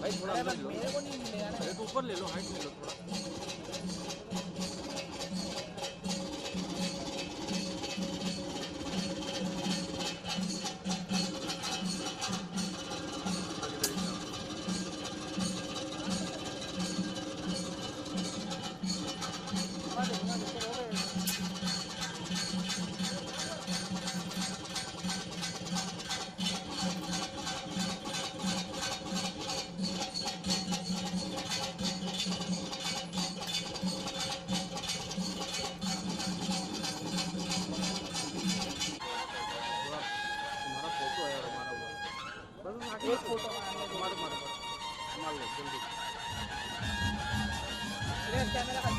भाई थोड़ा अरे अंदर बस लो। मेरे को नहीं मिलेगा ना। अरे तो ऊपर ले लो, हाइट ले लो थोड़ा। आगे इधर ही जाओ। हाँ देखना देखते रहोगे। थोड़ा तुम्हारा फोटो है और हमारा हुआ। बस बस आगे एक मारो फोटो मारने दो। मारो मारो मारो, मार लो जल्दी। कैमरा कर।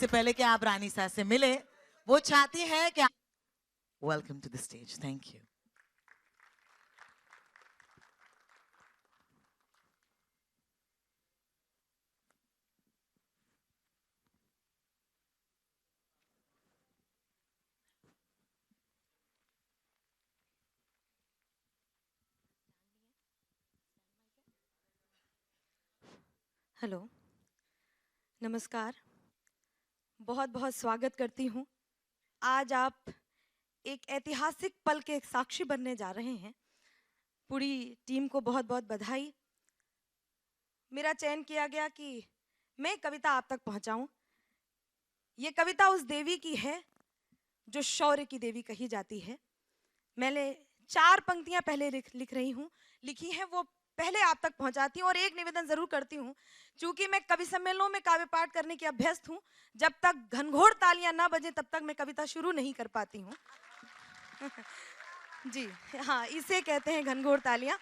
इससे पहले कि आप रानी साहब से मिले, वो चाहती है कि welcome to the stage. Thank you. Hello, नमस्कार। बहुत बहुत स्वागत करती हूँ। आज आप एक ऐतिहासिक पल के साक्षी बनने जा रहे हैं। पूरी टीम को बहुत बहुत बधाई। मेरा चयन किया गया कि मैं कविता आप तक पहुँचाऊँ। ये कविता उस देवी की है जो शौर्य की देवी कही जाती है। मैंने 4 पंक्तियाँ पहले लिख रही हूँ, लिखी हैं, वो पहले आप तक पहुंचाती हूँ। और एक निवेदन जरूर करती हूँ, चूंकि मैं कवि सम्मेलनों में काव्य पाठ करने की अभ्यस्त हूँ, जब तक घनघोर तालियां ना बजे तब तक मैं कविता शुरू नहीं कर पाती हूँ। जी हाँ, इसे कहते हैं घनघोर तालियां।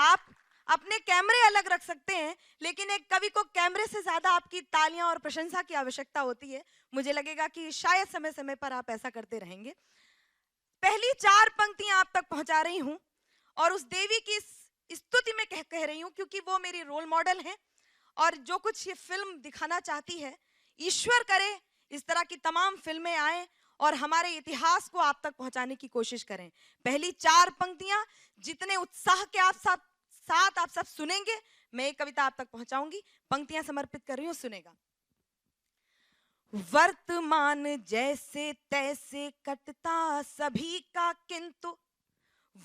आप अपने कैमरे अलग रख सकते हैं, लेकिन एक कवि को कैमरे से ज्यादा आपकी तालियां और प्रशंसा की आवश्यकता होती है। मुझे लगेगा कि शायद समय समय पर आप ऐसा करते रहेंगे। पहली 4 पंक्तियां आप तक पहुंचा रही हूं और उस देवी की स्तुति में कह रही हूं, क्योंकि वो मेरी रोल मॉडल है और जो कुछ ये फिल्म दिखाना चाहती है, ईश्वर करे इस तरह की तमाम फिल्में आए और हमारे इतिहास को आप तक पहुंचाने की कोशिश करें। पहली 4 पंक्तियां जितने उत्साह के साथ आप सब सुनेंगे, मैं एक कविता आप तक पहुंचाऊंगी। पंक्तियां समर्पित कर रही हूं, सुनेगा। वर्तमान जैसे तैसे कटता सभी का, किंतु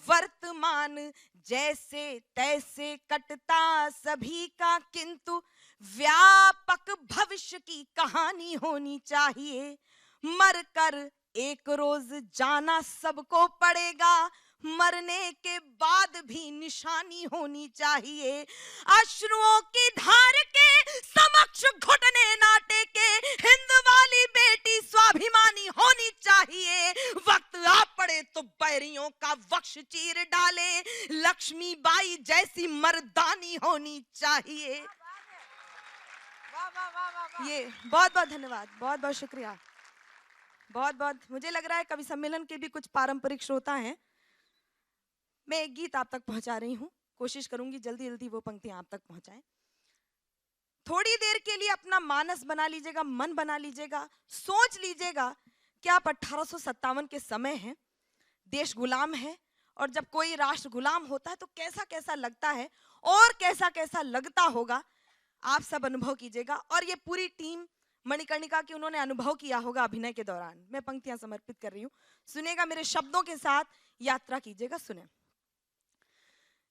वर्तमान जैसे तैसे कटता सभी का, किंतु व्यापक भविष्य की कहानी होनी चाहिए। मरकर एक रोज जाना सबको पड़ेगा, मरने के बाद भी निशानी होनी चाहिए। अश्रुओं की धार के समक्ष घुटने ना टेके, हिंद वाली बेटी स्वाभिमानी होनी चाहिए। वक्त आ पड़े तो बैरियों का वक्ष चीर डाले, लक्ष्मीबाई जैसी मर्दानी होनी चाहिए। ये बहुत बहुत धन्यवाद, बहुत बहुत शुक्रिया, बहुत बहुत। मुझे लग रहा है कवि सम्मेलन के भी कुछ पारंपरिक श्रोता हैं। मैं एक गीत आप तक पहुंचा रही हूं, कोशिश करूंगी जल्दी जल्दी वो पंक्तियां आप तक पहुंचाएं। थोड़ी देर के लिए अपना मानस बना लीजिएगा, मन बना लीजिएगा, सोच लीजिएगा कि आप 1857 के समय हैं, देश गुलाम है, और जब कोई राष्ट्र गुलाम होता है तो कैसा कैसा लगता है और कैसा कैसा लगता होगा, आप सब अनुभव कीजिएगा। और ये पूरी टीम मणिकर्णिका की, उन्होंने अनुभव किया होगा अभिनय के दौरान। मैं पंक्तियां समर्पित कर रही हूं, सुनेगा, मेरे शब्दों के साथ यात्रा कीजिएगा। सुने।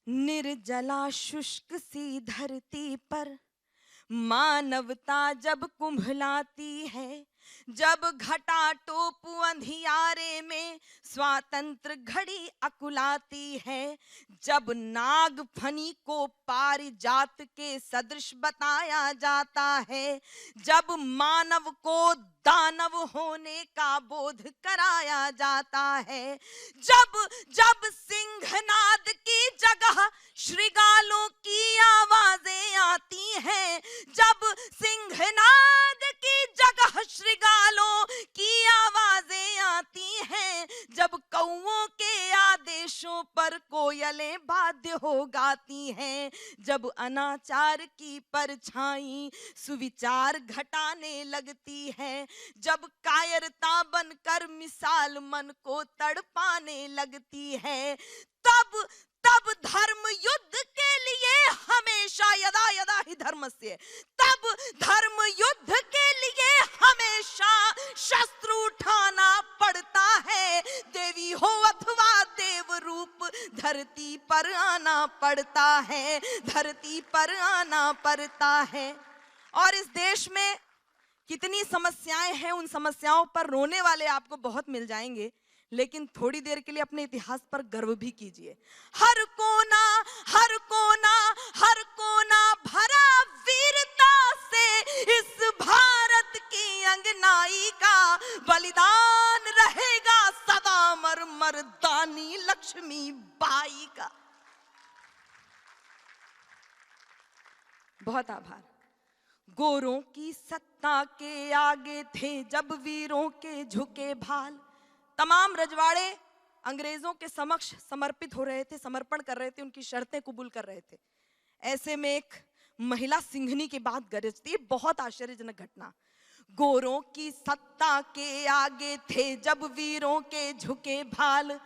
निर्जला शुष्क सी धरती पर मानवता जब कुंभलाती है, जब घटा टोप अंधियारे में स्वातंत्र घड़ी अकुलाती है, जब नाग फनी को पारिजात के सदृश बताया जाता है, जब मानव को दानव होने का बोध कराया जाता है, जब जब सिंहनाद की जगह श्रृगालों की आवाजें आती हैं, जब सिंहनाद की जगह श्रृगालों की आवाजें आती हैं, जब कौओं के आदेशों पर कोयलें बाध्य हो गाती हैं, जब अनाचार की परछाई सुविचार घटाने लगती है, जब कायरता बनकर मिसाल मन को तड़पाने लगती है, तब तब धर्म युद्ध के लिए हमेशा यदा यदा ही धर्मस्य, तब धर्म युद्ध के लिए हमेशा शस्त्र उठाना पड़ता है। देवी हो अथवा देव रूप धरती पर आना पड़ता है, धरती पर आना पड़ता है। और इस देश में कितनी समस्याएं हैं, उन समस्याओं पर रोने वाले आपको बहुत मिल जाएंगे, लेकिन थोड़ी देर के लिए अपने इतिहास पर गर्व भी कीजिए। हर कोना हर कोना हर कोना भरा वीरता से इस भारत की अंगनाई का बलिदान रहेगा सदा अमर मर्दानी लक्ष्मी बाई का। बहुत आभार। गोरों की सत्ता के आगे थे जब वीरों के झुके भाल। तमाम रजवाड़े अंग्रेजों के समक्ष समर्पित हो रहे थे, समर्पण कर रहे थे, उनकी शर्तें कबूल कर रहे थे। ऐसे में एक महिला सिंघनी की बात गरजती, बहुत आश्चर्यजनक घटना। गोरों की सत्ता के आगे थे जब वीरों के झुके भाल,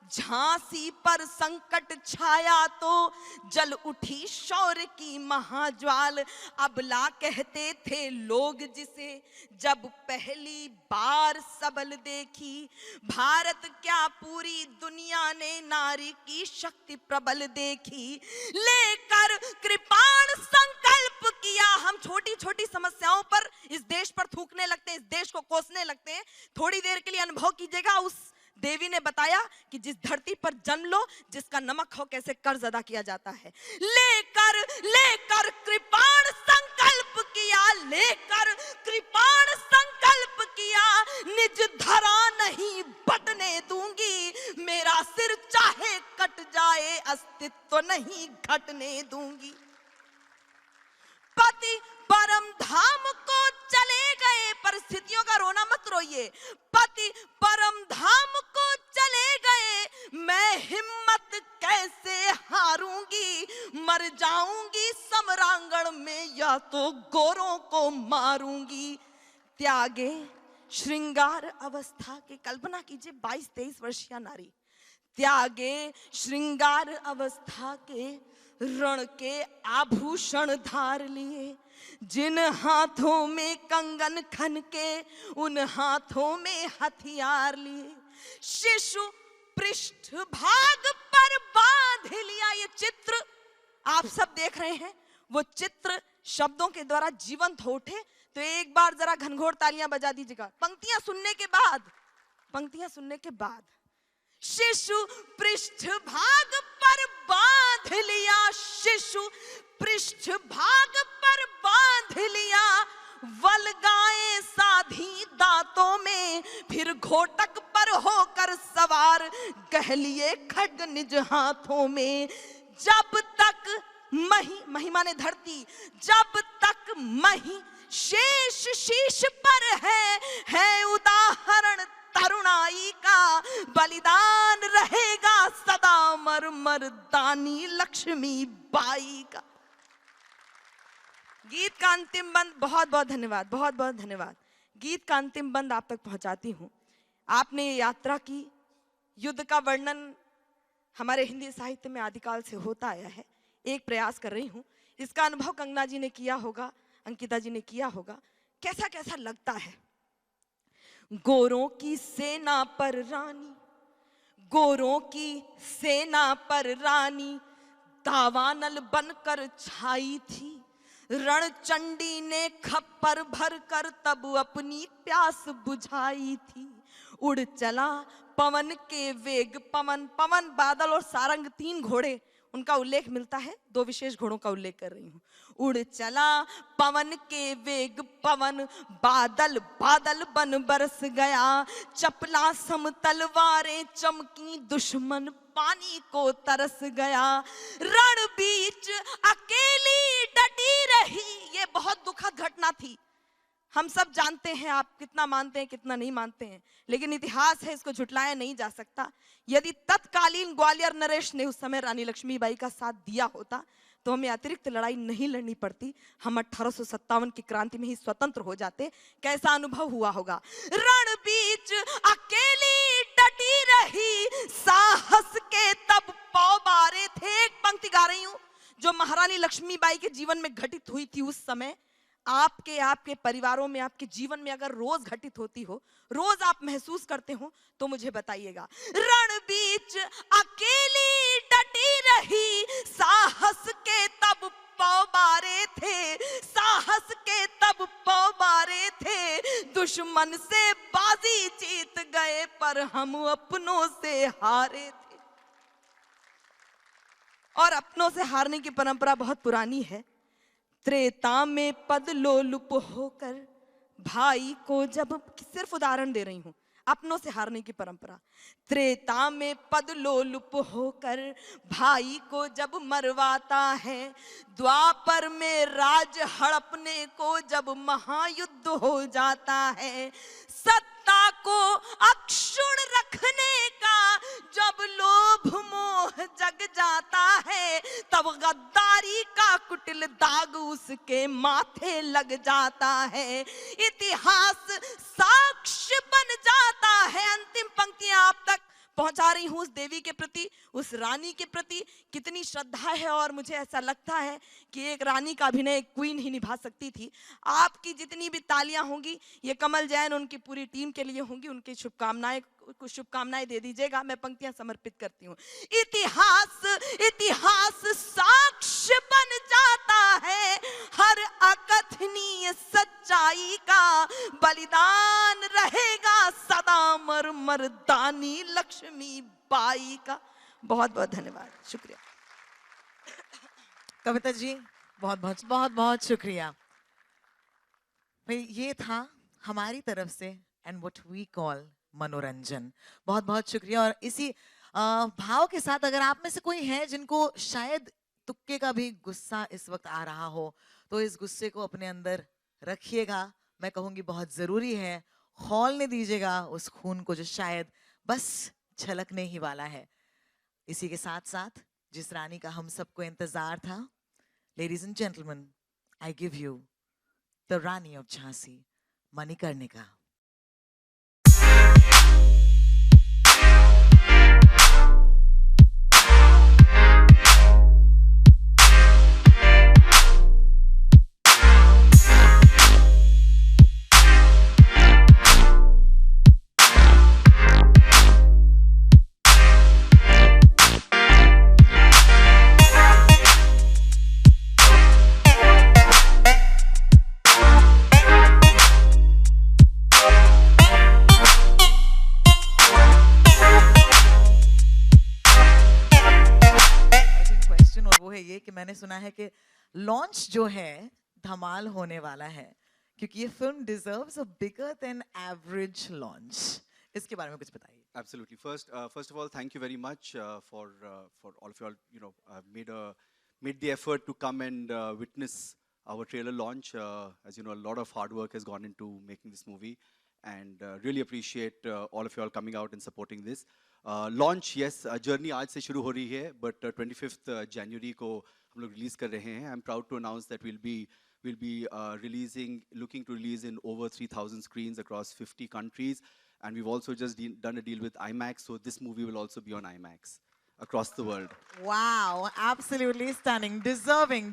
झांसी पर संकट छाया तो जल उठी शौर्य की महाज्वाल। अबला कहते थे लोग जिसे जब पहली बार सबल देखी, भारत क्या पूरी दुनिया ने नारी की शक्ति प्रबल देखी। लेकर कृपाण संकल्प किया। हम छोटी छोटी समस्याओं पर इस देश पर थूकने लगते हैं, इस देश को कोसने लगते हैं। थोड़ी देर के लिए अनुभव कीजिएगा, उस देवी ने बताया कि जिस धरती पर जन्म लो, जिसका नमक हो, कैसे कर्ज अदा किया जाता है। लेकर कृपाण संकल्प किया, लेकर कृपाण संकल्प किया, निज धरा नहीं बटने दूंगी, मेरा सिर चाहे कट जाए अस्तित्व नहीं घटने दूंगी। पति परम धाम को चले गए, परिस्थितियों का रोना मत रोइए। पति परम धाम को चले गए, मैं हिम्मत कैसे हारूंगी, मर जाऊंगी समरांगण में या तो गोरों को मारूंगी। त्यागे श्रृंगार अवस्था की कल्पना कीजिए, 22-23 वर्षीय नारी त्यागे श्रृंगार अवस्था के रण के आभूषण धार लिए, जिन हाथों में कंगन खन के उन हाथों में हथियार लिए। शिशु पृष्ठ भाग पर बांध लिया। ये चित्र आप सब देख रहे हैं, वो चित्र शब्दों के द्वारा जीवंत हो उठे तो एक बार जरा घनघोर तालियां बजा दीजिएगा। पंक्तियां सुनने के बाद शिशु पृष्ठ भाग पर बांध लिया, शिशु पृष्ठ भाग पर बांध लिया, वल्गाएं साधी दांतों में, फिर घोटक पर होकर सवार, कह लिए खड्ग निज हाथों में। जब तक मही माने धरती, जब तक मही शेष शीश पर है उदाहरण तरुणाई का, बलिदान रहेगा सदा मर दानी लक्ष्मी बाई का। गीत का अंतिम बंद, बहुत बहुत धन्यवाद, बहुत बहुत धन्यवाद। गीत का अंतिम बंद आप तक पहुंचाती हूं। आपने ये यात्रा की, युद्ध का वर्णन हमारे हिंदी साहित्य में आदिकाल से होता आया है। एक प्रयास कर रही हूं, इसका अनुभव कंगना जी ने किया होगा, अंकिता जी ने किया होगा। कैसा कैसा लगता है। गोरों की सेना पर रानी, गोरों की सेना पर रानी, दावानल बनकर छाई थी। रणचंडी ने खप्पर भर कर तब अपनी प्यास बुझाई थी। उड़ चला पवन के वेग, पवन बादल और सारंग, 3 घोड़े, उनका उल्लेख मिलता है। 2 विशेष घोड़ों का उल्लेख कर रही हूं। उड़ चला पवन के वेग पवन, बादल बन बरस गया, चपला सम तलवारें चमकी, दुश्मन पानी को तरस गया। रण बीच अकेली डटी रही। ये बहुत दुखद घटना थी। हम सब जानते हैं, आप कितना मानते हैं कितना नहीं मानते हैं, लेकिन इतिहास है, इसको झुटलाया नहीं जा सकता। यदि तत्कालीन ग्वालियर नरेश ने उस समय रानी लक्ष्मीबाई का साथ दिया होता तो हमें अतिरिक्त लड़ाई नहीं लड़नी पड़ती, हम 1857 की क्रांति में ही स्वतंत्र हो जाते। कैसा अनुभव हुआ होगा। रण बीच अकेली डटी रही, साहस के तब पौ बारे थे। एक पंक्ति गा रही हूं जो महारानी लक्ष्मीबाई के जीवन में घटित हुई थी उस समय। आपके परिवारों में, आपके जीवन में अगर रोज घटित होती हो, रोज आप महसूस करते हो, तो मुझे बताइएगा। रण बीच अकेली डटी रही, साहस के तब पौ बारे थे, साहस के तब पौ बारे थे। दुश्मन से बाजी जीत गए पर हम अपनों से हारे थे। और अपनों से हारने की परंपरा बहुत पुरानी है। त्रेता में पद लोलुप होकर भाई को जब, सिर्फ उदाहरण दे रही हूं, अपनों से हारने की परंपरा। त्रेता में पदलोलुप होकर भाई को जब मरवाता है, द्वापर में राज हड़पने को जब महायुद्ध हो जाता है, सत्ता को अक्षुण रखने का जब लोभ मोह जग जाता है, तब गद्दारी का कुटिल दाग उसके माथे लग जाता है। इतिहास साक्ष्य बन जाता है। अंतिम पंक्तियां आप तक पहुंचा रही हूं। उस देवी के प्रति, उस रानी के प्रति कितनी श्रद्धा है, और मुझे ऐसा लगता है कि एक रानी का अभिनय एक क्वीन ही निभा सकती थी। आपकी जितनी भी तालियां होंगी ये कमल जैन उनकी पूरी टीम के लिए होंगी। उनकी शुभकामनाएं, कुछ शुभकामनाएं दे दीजिएगा। मैं पंक्तियां समर्पित करती हूँ। इतिहास इतिहास साक्ष्य बन जाता है हर अकथनीय सच्चाई का, बलिदान रहेगा सदा मर मर्दानी लक्ष्मी बाई का। बहुत बहुत धन्यवाद, शुक्रिया। कविता जी बहुत बहुत बहुत बहुत शुक्रिया। भाई ये था हमारी तरफ से एंड व्हाट वी कॉल मनोरंजन। बहुत बहुत शुक्रिया। और इसी भाव के साथ अगर आप में से कोई है जिनको शायद तुक्के का भी गुस्सा इस वक्त आ रहा हो, तो इस गुस्से को अपने अंदर रखिएगा। मैं कहूँगी बहुत ज़रूरी है, खौलने दीजिएगा उस खून को जो शायद बस छलकने ही वाला है। इसी के साथ साथ जिस रानी का हम सबको इंतजार था, ladies and gentleman, I give you the Rani of Jhansi, Manikarnika. मैंने सुना है कि लॉन्च जो है धमाल होने वाला है, क्योंकि ये film deserves a bigger than average launch. इसके बारे में कुछ बताइए। Absolutely. First of all, thank you very much for all of you all. You know, made the effort to come and witness our trailer launch. As you know, a lot of hard work has gone into making this movie, and really appreciate all of you all coming out and supporting this. Launch, yes, journey आज से शुरू हो रही है, but 25th January को हम लोग release कर रहे हैं. I'm proud to announce that we'll be looking to release in over 3,000 screens across 50 countries. And we've also just done a deal with IMAX, so this movie will also be on IMAX across the world. Wow, absolutely stunning, deserving.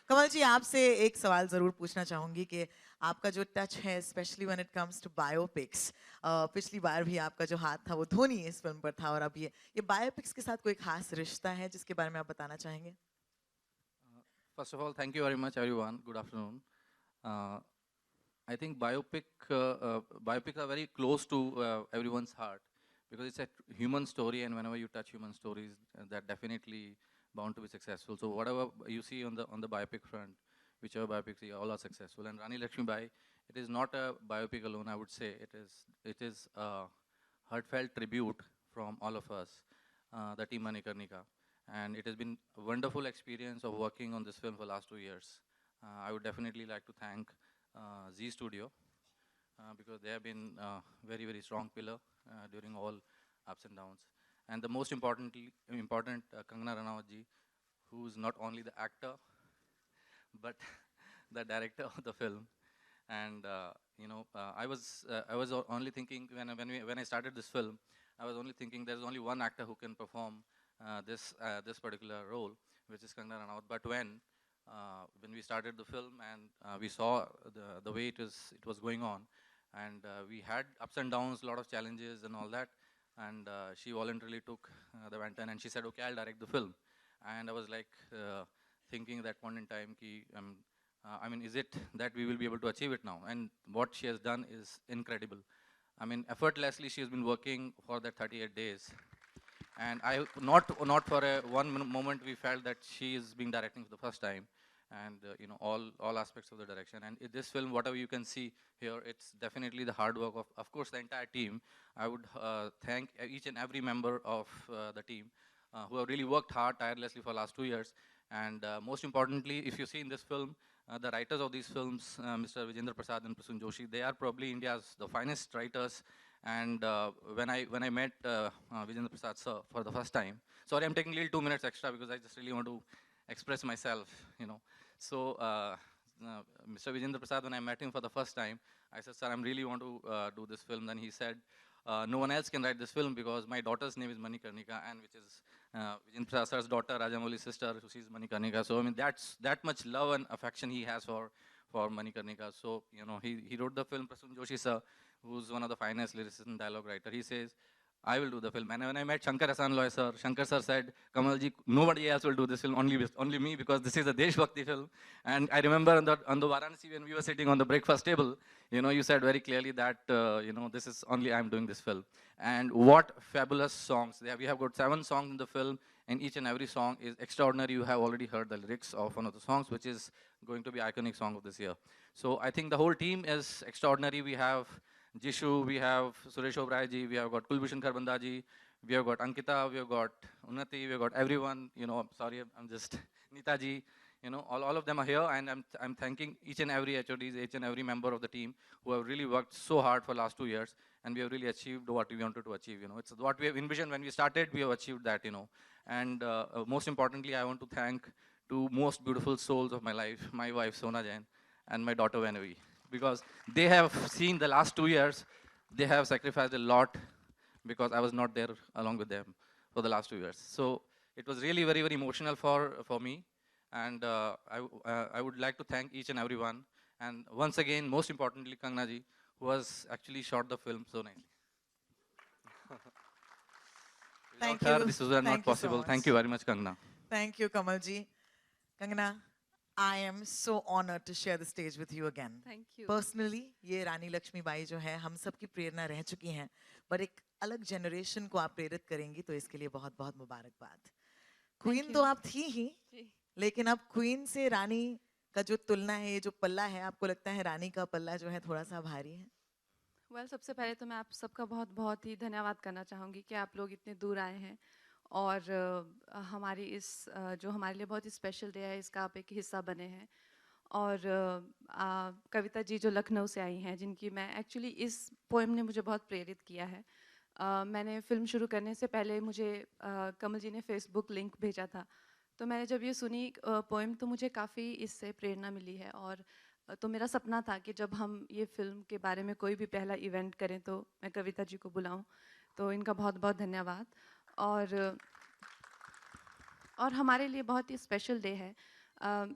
कमल जी, आपसे एक सवाल जरूर पूछना चाहूंगी कि आपका जो touch है, especially when it comes to biopics, पिछली बार भी आपका जो हाथ था वो धोनी इस फिल्म पर था, और अब ये biopics के साथ कोई खास रिश्ता है जिसके बारे में आप बताना चाहेंगे? First of all, thank you very much, everyone. Good afternoon. I think biopics are very close to everyone's heart, because it's a human story, and whenever you touch human stories, that definitely bound to be successful. So whatever you see on the biopic front, whichever biopics, all are successful. And Rani Lakshmibai, it is not a biopic alone, I would say. It is a heartfelt tribute from all of us, the team Manikarnika. And it has been a wonderful experience of working on this film for the last 2 years. I would definitely like to thank Z Studio, because they have been very, very strong pillar during all ups and downs. And the most important Kangana Ranaut ji, who's not only the actor, but the director of the film. And I was only thinking when I started this film, I was only thinking there's only one actor who can perform this particular role, which is Kangana Ranaut. But when we started the film and we saw the way it was going on, and we had ups and downs, a lot of challenges and all that, and she voluntarily took the baton and she said, okay, I'll direct the film. And I was like thinking at that point in time, I mean, is it that we will be able to achieve it now? And what she has done is incredible. I mean, effortlessly she has been working for that 38 days. And not for one moment we felt that she is being directing for the first time. and all aspects of the direction. And this film, whatever you can see here, it's definitely the hard work of course, the entire team. I would thank each and every member of the team who have really worked hard tirelessly for the last 2 years. And most importantly, if you see in this film, the writers of these films, Mr. Vijendra Prasad and Prasoon Joshi, they are probably India's the finest writers. And when I met Vijendra Prasad sir for the first time, sorry, I'm taking a little 2 minutes extra because I just really want to express myself, So Mr. Vijendra Prasad, when I met him for the first time, I said, sir, I really want to do this film. Then he said, no one else can write this film because my daughter's name is Manikarnika, and which is Vijendra Prasad sir's daughter, Rajamouli's sister, so she's Manikarnika. So I mean, that's that much love and affection he has for Manikarnika. So he wrote the film. Prasoon Joshi sir, who's one of the finest lyricist and dialogue writer, he says, I will do the film. And when I met Shankar Hasan Loy sir, Shankar sir said, Kamalji, nobody else will do this film, only me, because this is a Deshbhakti film. And I remember on the Varanasi, when we were sitting on the breakfast table, you said very clearly that, this is only I'm doing this film. And what fabulous songs. We have got 7 songs in the film, and each and every song is extraordinary. You have already heard the lyrics of one of the songs, which is going to be iconic song of this year. So I think the whole team is extraordinary. We have Jishu, we have Suresh Oberoi ji, we have got Kulbhushan Kharbanda ji, we have got Ankita, we have got Unnati, we have got everyone, sorry, I'm just, Nita ji, all of them are here, and I'm thanking each and every HODs, each and every member of the team who have really worked so hard for the last 2 years, and we have really achieved what we wanted to achieve, It's what we have envisioned when we started, we have achieved that, And most importantly, I want to thank 2 most beautiful souls of my life, my wife Sona Jain and my daughter Venavi. Because they have seen the last 2 years, they have sacrificed a lot because I was not there along with them for the last 2 years. So it was really very, very emotional for me. And I would like to thank each and everyone. And once again, most importantly, Kangana ji, who has actually shot the film so nicely. Thank Without her, you. this was not Thank you so possible. much. Thank you very much, Kangana. Thank you, Kamal ji. Kangana, I am so honored to share the stage with you again. Thank you. Personally, ये रानी लक्ष्मीबाई जो है हम सब की प्रेरणा रह चुकी हैं, पर एक अलग जनरेशन को आप प्रेरित करेंगी, तो इसके लिए बहुत बहुत मुबारकबाद. क्वीन तो आप थी ही, लेकिन अब क्वीन से रानी का जो तुलना है, ये जो पल्ला है, आपको लगता है रानी का पल्ला जो है थोड़ा सा भारी है? सबसे पहले तो मैं आप सबका बहुत बहुत ही धन्यवाद करना चाहूँगी कि आप लोग इतने दूर आए हैं और हमारी इस जो हमारे लिए बहुत ही स्पेशल डे है, इसका आप एक हिस्सा बने हैं. और कविता जी जो लखनऊ से आई हैं, जिनकी मैं एक्चुअली इस पोएम ने मुझे बहुत प्रेरित किया है. मैंने फ़िल्म शुरू करने से पहले मुझे कमल जी ने फेसबुक लिंक भेजा था, तो मैंने जब ये सुनी पोएम तो मुझे काफ़ी इससे प्रेरणा मिली है. और तो मेरा सपना था कि जब हम ये फ़िल्म के बारे में कोई भी पहला इवेंट करें तो मैं कविता जी को बुलाऊं. तो इनका बहुत बहुत धन्यवाद. और हमारे लिए बहुत ही स्पेशल डे है.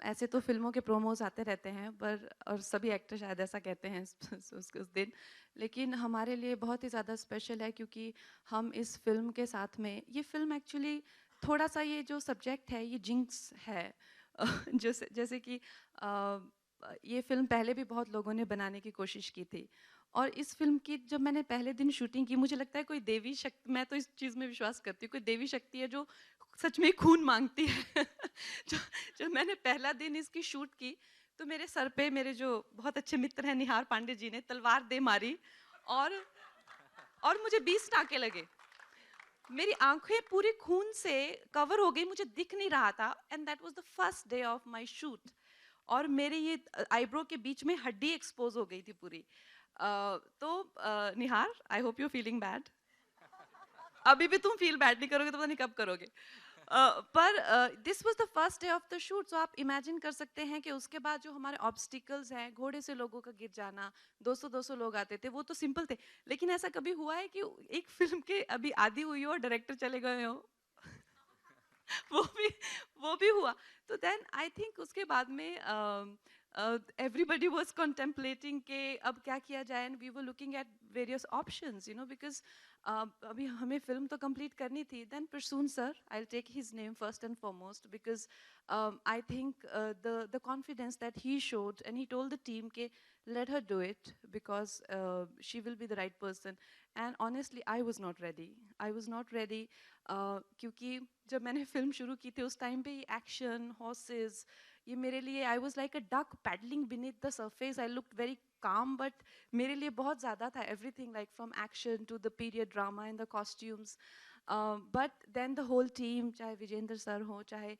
ऐसे तो फिल्मों के प्रोमोज आते रहते हैं, पर और सभी एक्टर शायद ऐसा कहते हैं उस दिन, लेकिन हमारे लिए बहुत ही ज़्यादा स्पेशल है क्योंकि हम इस फिल्म के साथ में, ये फिल्म एक्चुअली थोड़ा सा ये जो सब्जेक्ट है ये जिंक्स है. जैसे कि ये फिल्म पहले भी बहुत लोगों ने बनाने की कोशिश की थी, और इस फिल्म की जब मैंने पहले दिन शूटिंग की, मुझे लगता है कोई देवी शक्ति, मैं तो इस चीज़ में विश्वास करती हूँ, कोई देवी शक्ति है जो सच में खून मांगती है. जब मैंने पहला दिन इसकी शूट की तो मेरे सर पे मेरे जो बहुत अच्छे मित्र हैं निहार पांडे जी ने तलवार दे मारी और मुझे 20 टाँके लगे. मेरी आंखें पूरी खून से कवर हो गई, मुझे दिख नहीं रहा था. And that was the first day of my shoot. और मेरे ये आईब्रो के बीच में हड्डी एक्सपोज हो गई थी पूरी. तो Nihar, I hope you feeling bad. अभी भी तुम फील बैड नहीं करोगे तो पता नहीं कब करोगे. पर this was the first day of the shoot. So आप इमेजिन कर सकते हैं कि उसके बाद जो हमारे ऑब्स्टिकल्स हैं, घोड़े से लोगों का गिर जाना, 200 लोग आते थे, वो तो सिंपल थे. लेकिन ऐसा कभी हुआ है कि एक फिल्म के अभी आधी हुई हो और डायरेक्टर चले गए हो? वो भी हुआ. तो देन आई थिंक उसके बाद में everybody was contemplating के अब क्या किया जाए, and we were looking at various options, because अभी हमें फिल्म तो कंप्लीट करनी थी. Then Prasoon sir, I'll take his name first and foremost because I think the confidence that he showed, and he told the team के let her do it because she will be the right person. And honestly I was not ready. क्योंकि जब मैंने film शुरू की थी उस time पे action, horses, ये मेरे लिए, I was like a duck paddling beneath the surface. I looked very calm, but मेरे लिए बहुत ज़्यादा था, everything like from action to the period drama and the costumes. But then the whole team, चाहे Vijendra sir हो, चाहे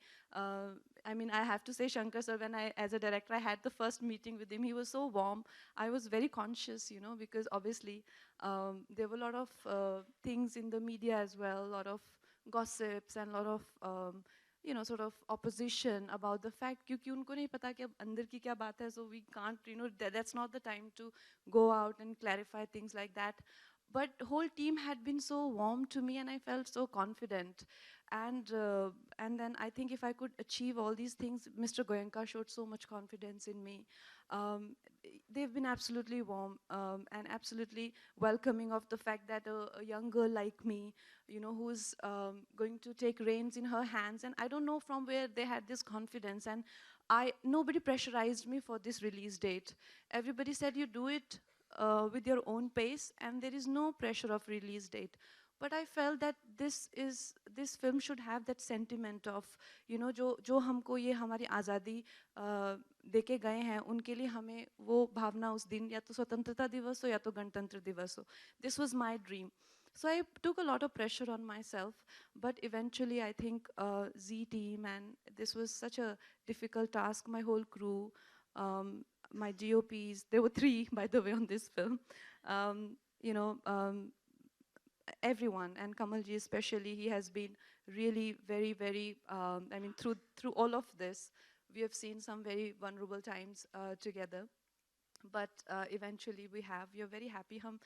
I mean, I have to say Shankar sir, when I, as a director, I had the first meeting with him, he was so warm. I was very conscious, you know, because obviously there were a lot of things in the media as well, a lot of gossips and a lot of you know, sort of opposition about the fact, क्योंकि उनको नहीं पता कि अब अंदर की क्या बात है, so we can't, you know, that's not the time to go out and clarify things like that. But whole team had been so warm to me, and I felt so confident. And then I think if I could achieve all these things, Mr. Goenka showed so much confidence in me. They've been absolutely warm and absolutely welcoming of the fact that a young girl like me, you know, who's going to take reins in her hands, and I don't know from where they had this confidence, and nobody pressurized me for this release date. Everybody said you do it with your own pace, and there is no pressure of release date. But I felt that this film should have that sentiment of, you know, जो हमको ये हमारी आज़ादी देके गए हैं, उनके लिए हमें वो भावना उस दिन, या तो स्वतंत्रता दिवस हो या तो गणतंत्र दिवस हो. This was my dream. So I took a lot of pressure on myself, but eventually I think Z team, and this was such a difficult task, my whole crew, my DOPs, there were 3 by the way on this film, you know, everyone, and Kamalji especially, he has been really very, very, I mean, through all of this, we have seen some very vulnerable times together, but eventually we are very happy. हम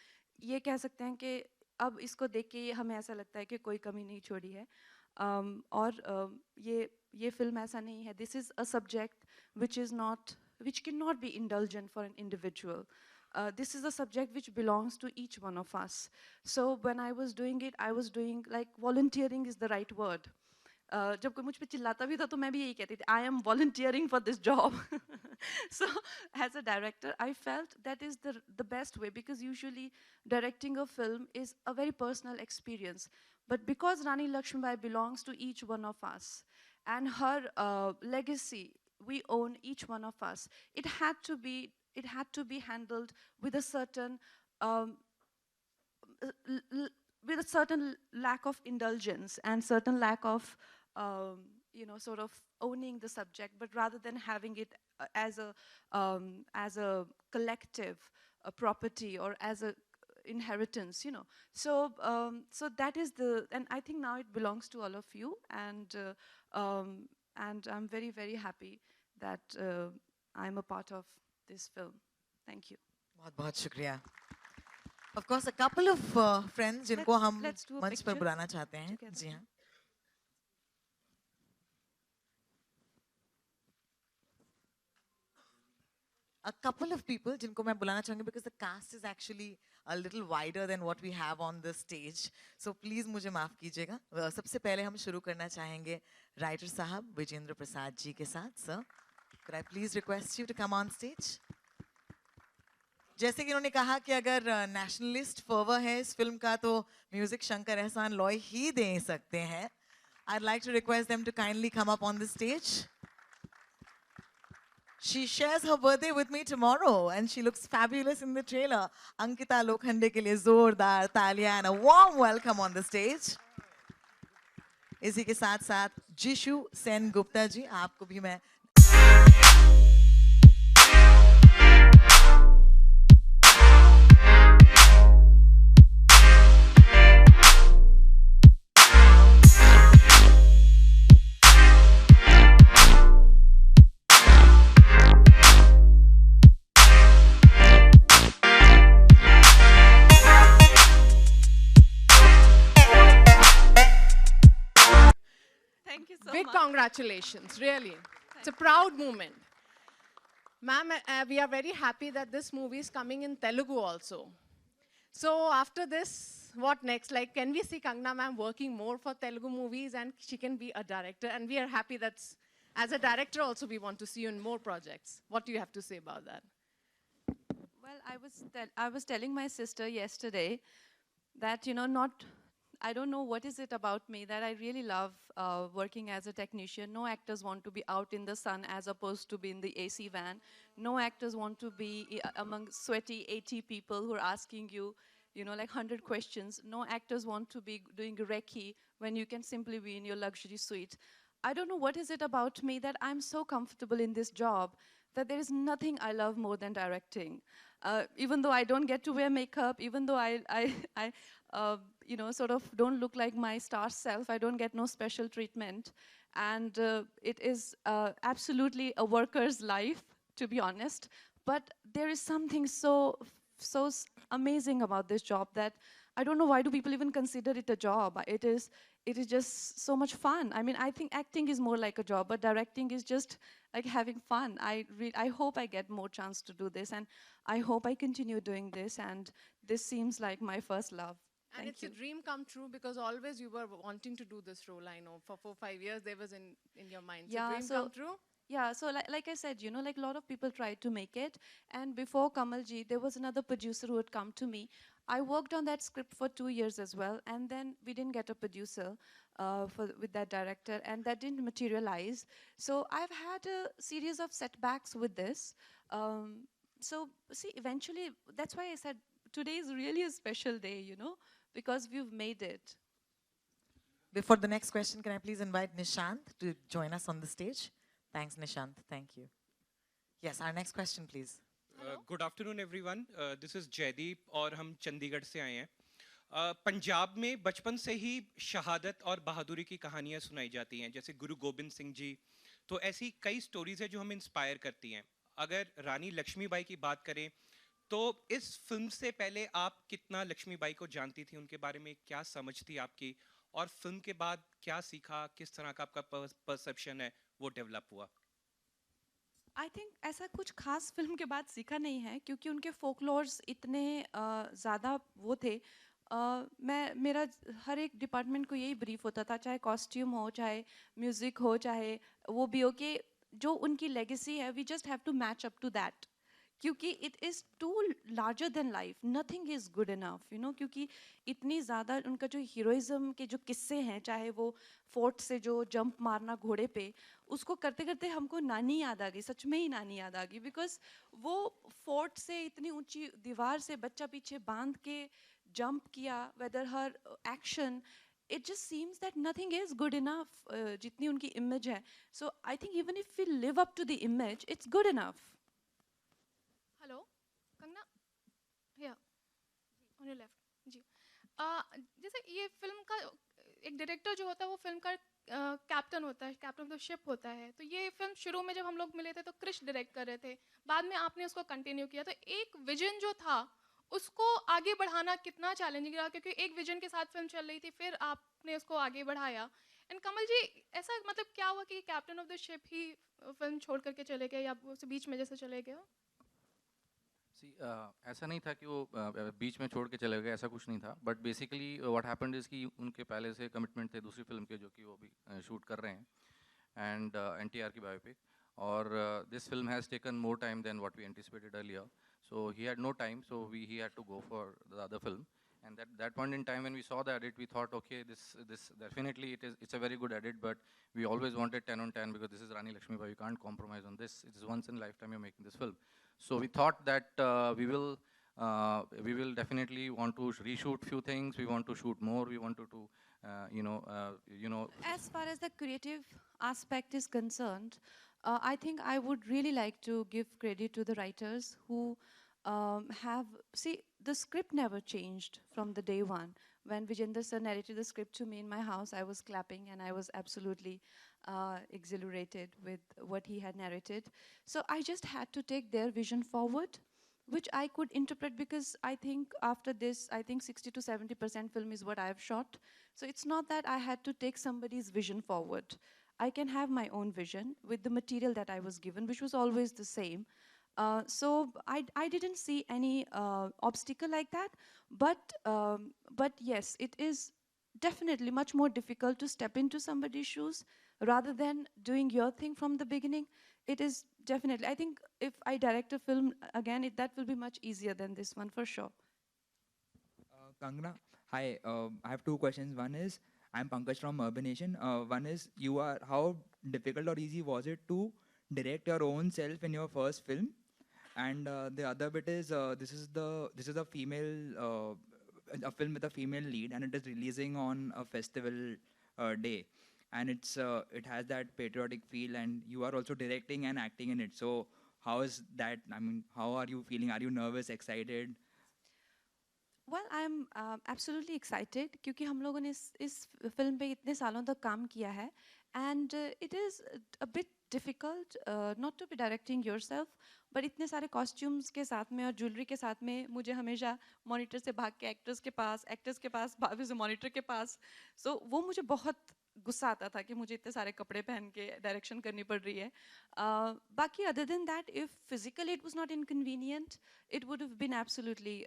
ये कह सकते हैं कि अब इसको देख के हमें ऐसा लगता है कि कोई कमी नहीं छोड़ी है, और ये फिल्म ऐसा नहीं है. This is a subject which cannot be indulgent for an individual. This is a subject which belongs to each one of us. So when I was doing it, I was doing, like, volunteering is the right word. जब कोई मुझ पे चिल्लाता भी था तो मैं भी यही कहती थी, I am volunteering for this job. So as a director, I felt that is the best way, because usually directing a film is a very personal experience. But because Rani Lakshmibai belongs to each one of us, and her legacy, we own each one of us, it had to be handled with a certain lack of indulgence and certain lack of you know, sort of owning the subject, but rather than having it as a collective property or as a inheritance, you know. So that is and I think now it belongs to all of you, and I'm very, very happy that I'm a part of this film. Thank you. बहुत शुक्रिया. Of course, a couple of friends जिनको हम let's do a मंच पर picture बुलाना चाहते हैं. together. जी हाँ. A couple of people जिनको मैं बुलाना चाहूँगी, because the cast is actually a little wider than what we have on the stage. So please मुझे माफ कीजिएगा. सबसे पहले हम शुरू करना चाहेंगे राइटर साहब विजेंद्र प्रसाद जी के साथ. Sir, could I please request you to come on stage? जैसे कि उन्होंने कहा कि अगर नेशनलिस्ट फर्वर है इस फिल्म का, तो म्यूजिक शंकर एहसान लॉय ही दे सकते हैं. I'd like to request them to kindly come up on the stage. She shares her birthday with me tomorrow, and she looks fabulous in the trailer. Ankita Lokhande के लिए जोरदार तालियां and a warm welcome on the stage. इसी के साथ साथ जिशु सेन गुप्ता जी, आपको भी मैं Big congratulations, really. It's a proud moment. Ma'am, we are very happy that this movie is coming in Telugu also. So after this, what next? Like, can we see Kangana ma'am working more for Telugu movies, and she can be a director? And we are happy that as a director also we want to see you in more projects. What do you have to say about that? Well, I was telling my sister yesterday that, you know, I don't know what is it about me that I really love working as a technician. No actors want to be out in the sun as opposed to be in the AC van. No actors want to be among sweaty 80 people who are asking you, you know, like 100 questions. No actors want to be doing recce when you can simply be in your luxury suite. I don't know what is it about me that I'm so comfortable in this job that there is nothing I love more than directing. Even though I don't get to wear makeup, even though I you know, sort of don't look like my star self, I don't get no special treatment. And it is absolutely a worker's life, to be honest. But there is something so amazing about this job that I don't know why do people even consider it a job. It is just so much fun. I mean, I think acting is more like a job, but directing is just like having fun. I hope I get more chance to do this, and I hope I continue doing this, and this seems like my first love. And it's a dream come true, because always you were wanting to do this role. I know for 4-5 years there was in your mind. Yeah, dream come true? Yeah, so like I said, you know, like a lot of people tried to make it. And before Kamalji, there was another producer who had come to me. I worked on that script for 2 years as well. And then we didn't get a producer with that director. And that didn't materialize. So I've had a series of setbacks with this. So see, eventually, that's why I said today is really a special day, you know, because we've made it. Before the next question, can I please invite Nishant to join us on the stage? Thanks, Nishant. Thank you. Yes, our next question, please. Good afternoon, everyone. This is Jaideep, और हम चंडीगढ़ से आए हैं. पंजाब में बचपन से ही शहादत और बहादुरी की कहानियाँ सुनाई जाती हैं, जैसे गुरु गोबिंद सिंह जी. तो ऐसी कई स्टोरीज हैं जो हमें इंस्पायर करती हैं. अगर रानी लक्ष्मीबाई की बात करें, तो इस फिल्म से पहले आप कितना लक्ष्मीबाई को जानती थी, उनके बारे में क्या समझ थी आपकी, और फिल्म के बाद क्या सीखा, किस तरह का आपका परसेप्शन है वो डेवलप हुआ? आई थिंक ऐसा कुछ खास फिल्म के बाद सीखा नहीं है, क्योंकि उनके फोकलोर्स इतने ज़्यादा वो थे. मेरा हर एक डिपार्टमेंट को यही ब्रीफ होता था, चाहे कॉस्ट्यूम हो, चाहे म्यूज़िक हो, चाहे वो भी हो, कि जो उनकी लेगेसी है, we just have to match up to that. क्योंकि it is too larger than life, nothing is good enough, you know. क्योंकि इतनी ज़्यादा उनका जो हीरोइज्म के जो किस्से हैं, चाहे वो फोर्ट से जो जंप मारना घोड़े पे, उसको करते करते हमको नानी याद आ गई, सच में ही नानी याद आ गई. बिकॉज वो फोर्ट से इतनी ऊंची दीवार से बच्चा पीछे बांध के जंप किया, whether her action, it just seems that nothing is good enough, जितनी उनकी इमेज है. So I think even if we live up to the image, it's good enough. Hello Kangana, या ऑन योर लेफ्ट जी. जैसे ये film का एक director जो होता है वो फिल्म का कैप्टन होता है, कैप्टन ऑफ द शिप होता है. तो ये फिल्म शुरू में जब हम लोग मिले थे तो क्रिश डायरेक्ट कर रहे थे, बाद में आपने उसको कंटिन्यू किया. तो एक विजन जो था उसको आगे बढ़ाना कितना चैलेंजिंग रहा, क्योंकि एक विजन के साथ फिल्म चल रही थी, फिर आपने उसको आगे बढ़ाया. एंड कमल जी, ऐसा मतलब क्या हुआ कि captain of the ship he film छोड़ करके चले गए, या उस बीच में जैसे चले गए? ऐसा नहीं था कि वो बीच में छोड़ के चले गए, ऐसा कुछ नहीं था. But basically what happened is कि उनके पहले से कमिटमेंट थे दूसरी फिल्म के, जो कि वो भी शूट कर रहे हैं, एंड NTR की बायोपिक. और this film has taken more time than what we anticipated earlier. So he had no time, so he had to go for the other film. And that point in time when we saw the edit, we thought, okay, this definitely it's a very good edit, but we always wanted 10 on 10 because this is Rani Lakshmibai. You can't compromise on this. It is once in a lifetime you're making this film. So we thought that we will definitely want to reshoot few things. We want to shoot more. We want to you know. As far as the creative aspect is concerned, I think I would really like to give credit to the writers who see, the script never changed from the day one. When Vijender sir narrated the script to me in my house, I was clapping and I was absolutely exhilarated with what he had narrated. So I just had to take their vision forward, which I could interpret, because I think after this, I think 60 to 70% film is what I have shot. So it's not that I had to take somebody's vision forward. I can have my own vision with the material that I was given, which was always the same. So I didn't see any obstacle like that, but yes, it is definitely much more difficult to step into somebody's shoes rather than doing your thing from the beginning. It is definitely, I think if I direct a film again, that will be much easier than this one for sure. Kangana, Hi, I have two questions. One is, I'm Pankaj from Urban Nation. One is, how difficult or easy was it to direct your own self in your first film? And the other bit is, this is a a film with a female lead, and it is releasing on a festival day, and it has that patriotic feel, and you are also directing and acting in it. So how is that? I mean, how are you feeling? Are you nervous, excited? Well, I'm absolutely excited क्योंकि हम लोगों ने इस film पे इतने सालों तक काम किया है and it is a bit difficult not to be directing yourself but इतने सारे costumes के साथ में और jewelry के साथ में मुझे हमेशा monitor से भाग के actors के पास भाभी से monitor के पास so वो मुझे बहुत गुस्सा आता था कि मुझे इतने सारे कपड़े पहन के डायरेक्शन करनी पड़ रही है बाकी other than that if physically it was not inconvenient it would have been absolutely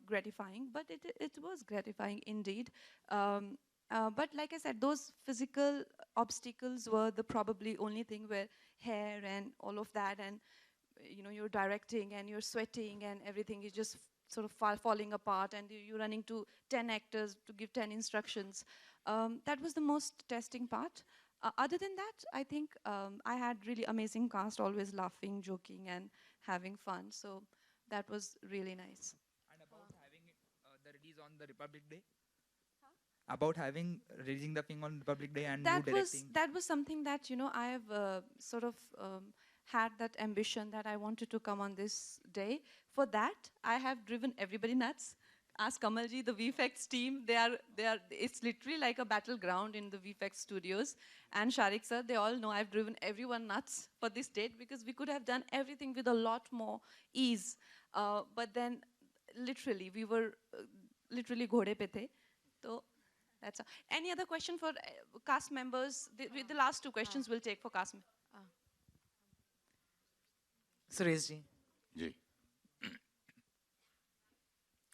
gratifying but it was gratifying indeed but like I said those physical obstacles were the probably only thing where hair and all of that and you know you're directing and you're sweating and everything is just sort of falling apart and you're running to 10 actors to give 10 instructions. That was the most testing part. Other than that, I think I had really amazing cast, always laughing, joking, and having fun. So that was really nice. And about having the release on the Republic Day? Huh? About releasing the thing on Republic Day and you directing? That was something that, you know, I have sort of had that ambition that I wanted to come on this day. For that, I have driven everybody nuts. Ask Kamalji, the VFX team, it's literally like a battleground in the VFX studios. And Sharik sir, they all know I've driven everyone nuts for this date because we could have done everything with a lot more ease. But then, literally, we were literally ghode pe the. So, that's all. Any other question for cast members? The last two questions we'll take for cast members. Suresh ji. Ji.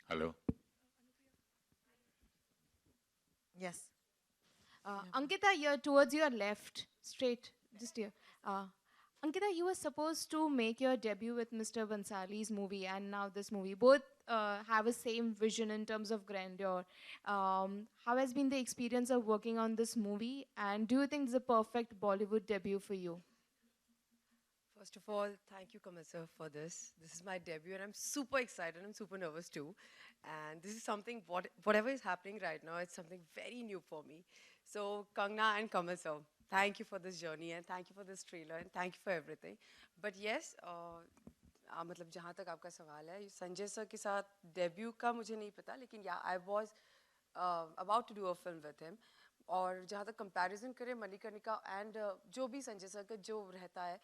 Hello. Yes. Ankita, you're towards your left, straight, just here. Ankita, you were supposed to make your debut with Mr. Bansali's movie and now this movie. Both have a same vision in terms of grandeur. How has been the experience of working on this movie? And do you think this is a perfect Bollywood debut for you? First of all, thank you, Kamal sir, for this. This is my debut, and I'm super excited. I'm super nervous too. And this is something, whatever is happening right now, it's something very new for me. So, Kangna and Kamal sir, thank you for this journey, and thank you for this trailer, and thank you for everything. But yes, मतलब जहाँ तक आपका सवाल है, Sanjay sir के साथ debut का मुझे नहीं पता, लेकिन yeah, I was about to do a film with him. और जहाँ तक comparison करें मणिकर्णिका and जो भी संजय सर का जो रहता है,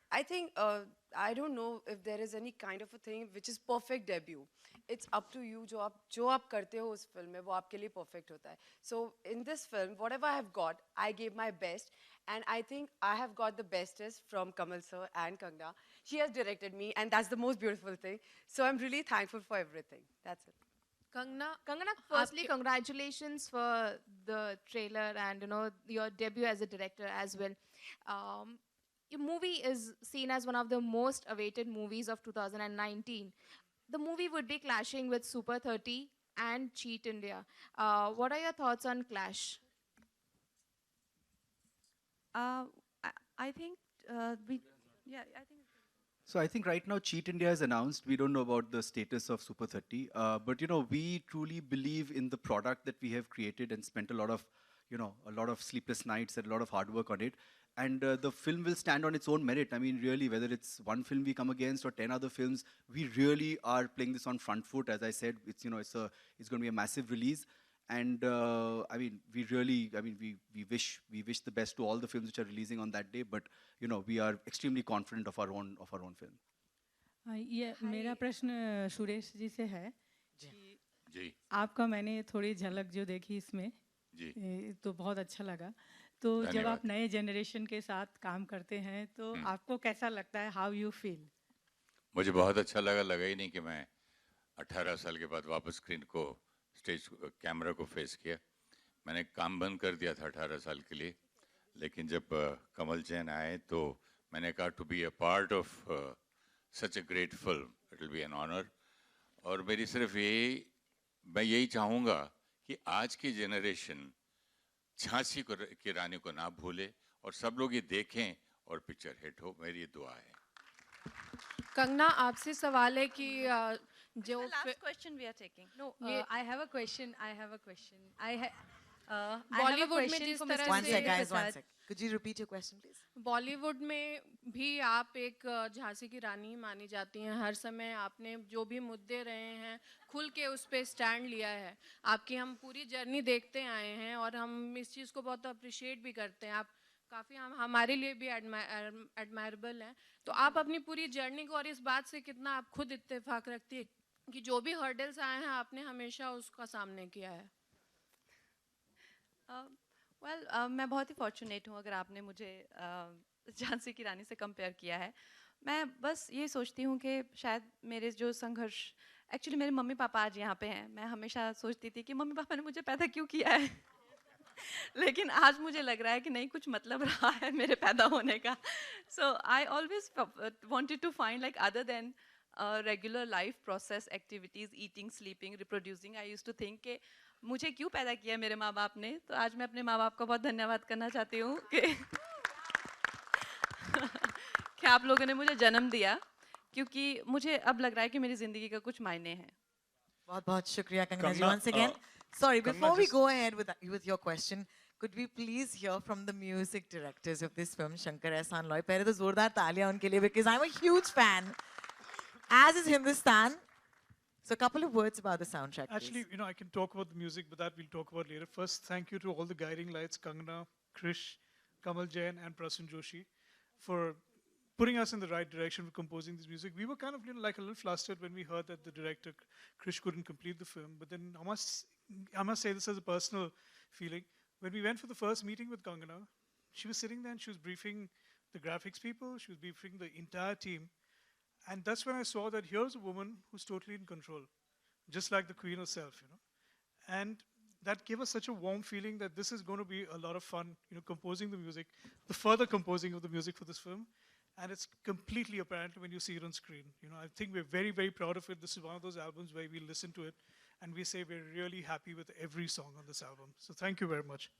I think, I don't know if there is any kind of a thing which is perfect debut. It's up to you, जो आप करते हो उस film में वो आपके लिए perfect होता है. So in this film, whatever I have got, I gave my best, and I think I have got the bestest from Kamal sir and Kangna. She has directed me, and that's the most beautiful thing. So I'm really thankful for everything. That's it. Kangana, firstly, congratulations for the trailer and you know your debut as a director as well. Your movie is seen as one of the most awaited movies of 2019. The movie would be clashing with Super 30 and Cheat India. What are your thoughts on Clash? I think I think. So I think right now Cheat India is announced. We don't know about the status of Super 30, but you know we truly believe in the product that we have created and spent a lot of sleepless nights and a lot of hard work on it. And the film will stand on its own merit. I mean, really, whether it's one film we come against or 10 other films, we really are playing this on front foot. As I said, it's going to be a massive release. And I mean, we wish the best to all the films which are releasing on that day. But you know, we are extremely confident of our own film. ये मेरा प्रश्न सुरेश जी से है जी आपका मैंने थोड़ी झलक जो देखी इसमें जी तो बहुत अच्छा लगा तो जब आप नए जनरेशन के साथ काम करते हैं तो आपको कैसा लगता है हाउ यू फील मुझे बहुत अच्छा लगा ही नहीं कि मैं 18 साल के बाद वापस स्क्रीन को स्टेज कैमरा को फेस किया मैंने काम बंद कर दिया था 18 साल के लिए लेकिन जब कमल जैन आए तो मैंने कहा to be a part of such a great film it will be an honour और मेरी सिर्फ मैं यही चाहूँगा कि आज की जनरेशन झांसी की रानी को ना भूले और सब लोग ये देखें और पिक्चर हिट हो, मेरी ये दुआ है। कंगना, आपसे सवाल है कि जो last question we are taking. No, ये I have a question. I have a question. Bollywood में जिस तरह One से sec, guys, one sec. Could you repeat your question, please? Bollywood में भी आप एक झांसी की रानी ही मानी जाती हैं। हर समय आपने जो भी मुद्दे रहे हैं खुल के उस पर स्टैंड लिया है। आपकी हम पूरी जर्नी देखते आए हैं और हम इस चीज़ को बहुत अप्रिशिएट भी करते हैं। आप काफ़ी हमारे लिए भी एडमायरेबल हैं। तो आप अपनी पूरी जर्नी को और इस बात से कितना आप खुद इत्तेफाक रखती है कि जो भी हर्डल्स आए हैं आपने हमेशा उसका सामने किया है? मैं बहुत ही फॉर्चुनेट हूँ अगर आपने मुझे झांसी की रानी से कंपेयर किया है। मैं बस ये सोचती हूँ कि शायद मेरे जो संघर्ष, एक्चुअली मेरे मम्मी पापा आज यहाँ पे हैं। मैं हमेशा सोचती थी कि मम्मी पापा ने मुझे पैदा क्यों किया है लेकिन आज मुझे लग रहा है कि नहीं, कुछ मतलब रहा है मेरे पैदा होने का। So I always wanted to find like other than regular life process activities, eating, sleeping, reproducing, I used to think कि मुझे क्यों पैदा किया मेरे माँ बाप ने। तो आज मैं अपने माँ बाप का बहुत धन्यवाद करना चाहती हूँ कि आप लोगों ने मुझे जन्म दिया, क्योंकि मुझे अब लग रहा है कि मेरी ज़िंदगी का कुछ मायने हैं। बहुत बहुत शुक्रिया कंगना जी once again. Sorry, before we go ahead with your question, could we please hear from the music directors of this film, Shankar Ehsaan Loy? पहले तो जोरदार तालियां उनके लिए, because I'm a huge fan, as is Hindustan. So a couple of words about the soundtrack, Actually, please. I can talk about the music, but that we'll talk about later. First, thank you to all the guiding lights, Kangana, Krish, Kamal Jain, and Prasun Joshi, for putting us in the right direction for composing this music. We were kind of like a little flustered when we heard that the director, Krish, couldn't complete the film. But then I must say this as a personal feeling. When we went for the first meeting with Kangana, she was sitting there and she was briefing the graphics people, she was briefing the entire team. And that's when I saw that here's a woman who's totally in control, just like the queen herself, And that gave us such a warm feeling that this is going to be a lot of fun, composing the music, the further composing of the music for this film. And it's completely apparent when you see it on screen. I think we're very, very proud of it. This is one of those albums where we listen to it and we say we're really happy with every song on this album. So thank you very much.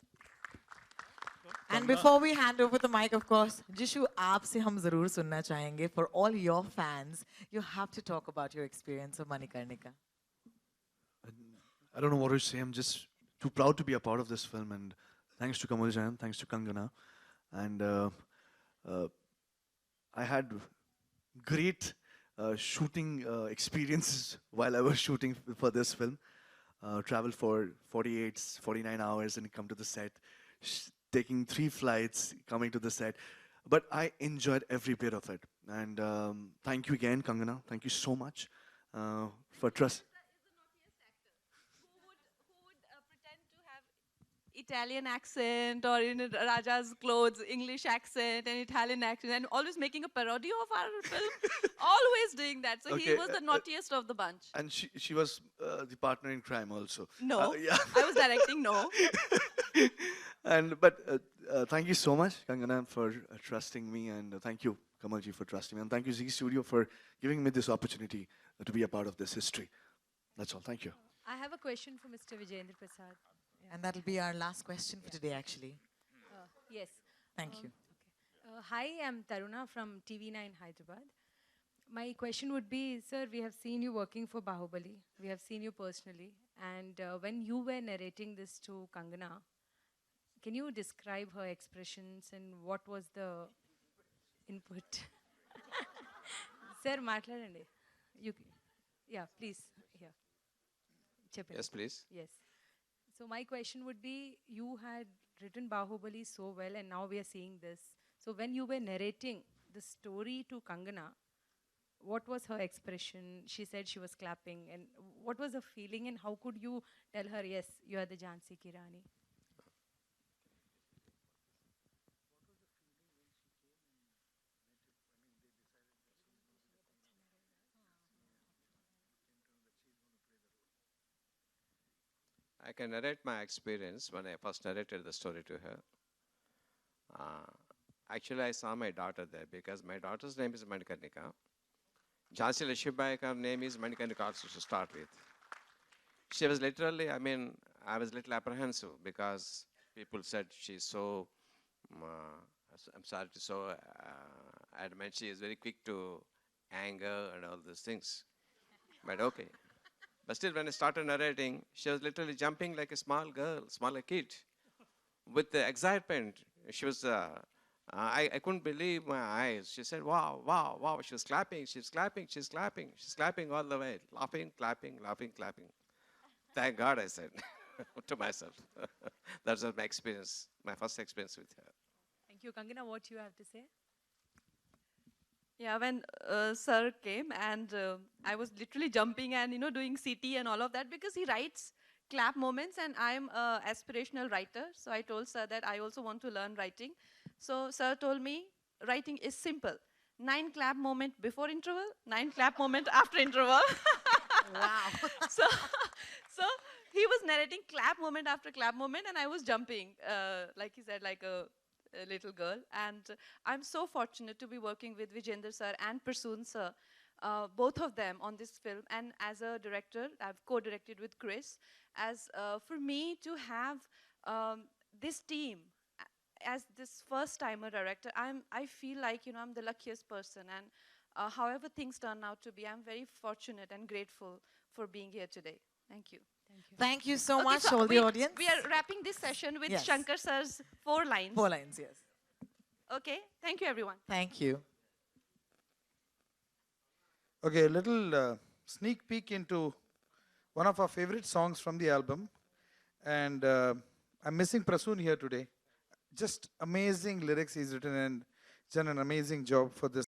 And before we hand over the mic, of course, Jishu, आपसे हम ज़रूर सुनना चाहेंगे. For all your fans, you have to talk about your experience of Manikarnika. I don't know what to say. I'm just too proud to be a part of this film, and thanks to Kamal Jain, thanks to Kangana, and I had great shooting experiences while I was shooting for this film. Traveled for 49 hours and come to the set, taking 3 flights, coming to the set. But I enjoyed every bit of it. And thank you again, Kangana. Thank you so much for trust. Italian accent or in Raja's clothes, English accent and Italian accent, and always making a parody of our film. Always doing that. So he was the naughtiest of the bunch. And she was the partner in crime also. No, yeah. I was directing, no. But thank you so much, Kangana, for trusting me, and thank you, Kamalji, for trusting me, and thank you, Zee Studio, for giving me this opportunity to be a part of this history. That's all. Thank you. I have a question for Mr. Vijayendra Prasad. And that'll be our last question for today, actually. Yes. Thank you. Okay. Hi, I'm Taruna from TV9 Hyderabad. My question would be, sir, we have seen you working for Bahubali. We have seen you personally. And when you were narrating this to Kangana, can you describe her expressions and what was the input? Sir, matladandi. Yeah, please. Yeah. Yes, please. Yes. So my question would be, you had written Bahubali so well and now we are seeing this. So when you were narrating the story to Kangana, what was her expression? She said she was clapping. And what was the feeling and how could you tell her, yes, you are the Jhansi Ki Rani? I can narrate my experience when I first narrated the story to her. Actually, I saw my daughter there because my daughter's name is Manikarnika. Jhansi Lakshmibai, her name is Manikarnika also to start with. She was literally, I was a little apprehensive because people said she's so, I'm sorry to so adamant, she is very quick to anger and all those things. But okay. But still, when I started narrating, she was literally jumping like a small girl, smaller kid, with the excitement. She was, I couldn't believe my eyes. She said, wow, wow, wow. She was clapping, she's clapping, she's clapping. She's clapping all the way, laughing, clapping, laughing, clapping. Thank God, I said to myself. That was my experience, my first experience with her. Thank you. Kangana, what you have to say? Yeah, when Sir came and I was literally jumping and, you know, doing CT and all of that because he writes clap moments and I'm an aspirational writer. So I told Sir that I also want to learn writing. So Sir told me writing is simple. 9 clap moment before interval, 9 clap moment after interval. Wow. so he was narrating clap moment after clap moment and I was jumping, like he said, like a little girl. And I'm so fortunate to be working with Vijender Sir and Prasoon Sir, both of them on this film. And as a director, I've co-directed with Chris. As for me to have this team as this first-timer director, I feel like, you know, I'm the luckiest person. And however things turn out to be, I'm very fortunate and grateful for being here today. Thank you. Thank you so Okay, much, so all the we- audience. We are wrapping this session with Yes. Shankar Sir's 4 lines. 4 lines, yes. Okay, thank you, everyone. Thank you. Okay, a little sneak peek into one of our favorite songs from the album. And I'm missing Prasoon here today. Just amazing lyrics he's written and done an amazing job for this.